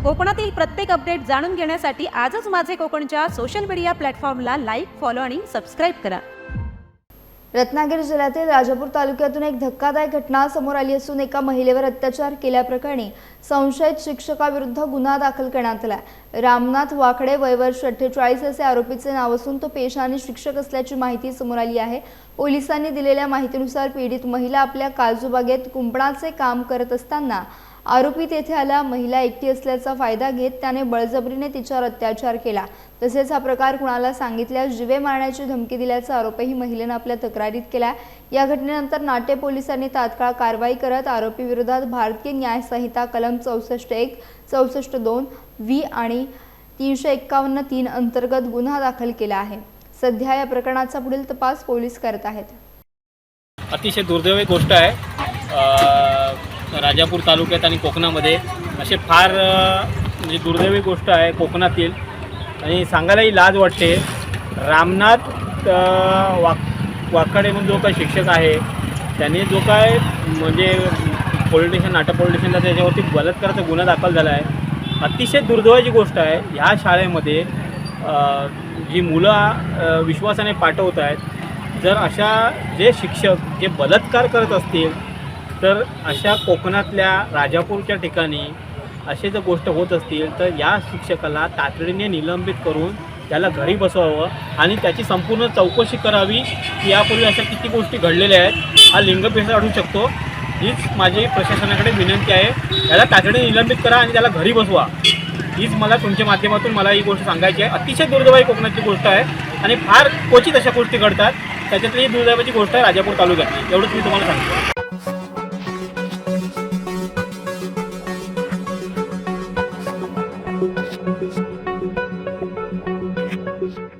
कोकणातील प्रत्येक अपडेट जाणून घेण्यासाठी आजच माझे कोकणच्या सोशल मीडिया प्लॅटफॉर्मला लाईक, फॉलो आणि सबस्क्राईब करा। रत्नागिरी जिल्ह्यातील राजापूर तालुक्यातून एक धक्कादायक घटना समोर आली असून एका महिलेवर अत्याचार केल्याप्रकरणी संशयित शिक्षकाविरुद्ध गुन्हा दाखल करण्यात आला। रामनाथ वाकडे वय वर्ष 48 असे आरोपीचे नाव असून तो पेशाने शिक्षक असल्याची माहिती समोर आली आहे। पोलिसांनी दिलेल्या माहितीनुसार पीडित महिला आपल्या काजूबागेत कुंपणाचे काम करत असताना आरोपी तेथे आला। महिला एकटी असल्याचा फायदा घेत त्याने बळजबरीने तिच्यावर अत्याचार केला। तसेच हा प्रकार कुणाला सांगितल्यास जीवे मारण्याची धमकी दिल्याचा आरोपही महिलेने आपल्या तक्रारीत केला। या घटनेनंतर नाटे पोलिसांनी तात्काळ कारवाई करत आरोपी विरोधात भारतीय न्याय संहिता कलम 64(1), 64(2) व्ही आणि 351(3) अंतर्गत गुन्हा दाखल केला आहे। सध्या या प्रकरणाचा पुढील तपास पोलीस करत आहेत। अतिशय दुर्दैवी गोष्ट आहे। राजापूर तालुक्यात आणि कोकणामध्ये असे फार म्हणजे दुर्दैवी गोष्ट आहे कोकणातील, आणि सांगायलाही लाज वाटते। रामनाथ वाकडे म्हणून जो काही शिक्षक आहे त्याने जो काय म्हणजे नाटा पोलीस स्टेशनला त्याच्यावरती बलात्काराचा गुन्हा दाखल झाला आहे। अतिशय दुर्दैवाची गोष्ट आहे। ह्या शाळेमध्ये जी मुलं विश्वासाने पाठवत आहेत, जर अशा जे शिक्षक जे बलात्कार करत असतील तर अशा कोकणातल्या राजापूरच्या ठिकाणी असे जर गोष्ट होत असतील तर या शिक्षकाला तातडीने निलंबित करून त्याला घरी बसवावं आणि त्याची संपूर्ण चौकशी करावी की यापूर्वी अशा किती गोष्टी घडलेल्या आहेत, हा लिंगभेद आढळू शकतो। हीच माझी प्रशासनाकडे विनंती आहे, त्याला तातडीने निलंबित करा आणि त्याला घरी बसवा। हीच मला तुमच्या माध्यमातून मला ही गोष्ट सांगायची आहे। अतिशय दुर्दैवी कोकणाची गोष्ट आहे आणि फार क्वचित अशा गोष्टी घडतात, त्याच्यातली ही दुर्दैवाची गोष्ट आहे राजापूर तालुक्यातली। एवढंच मी तुम्हाला सांगतो। Thank you.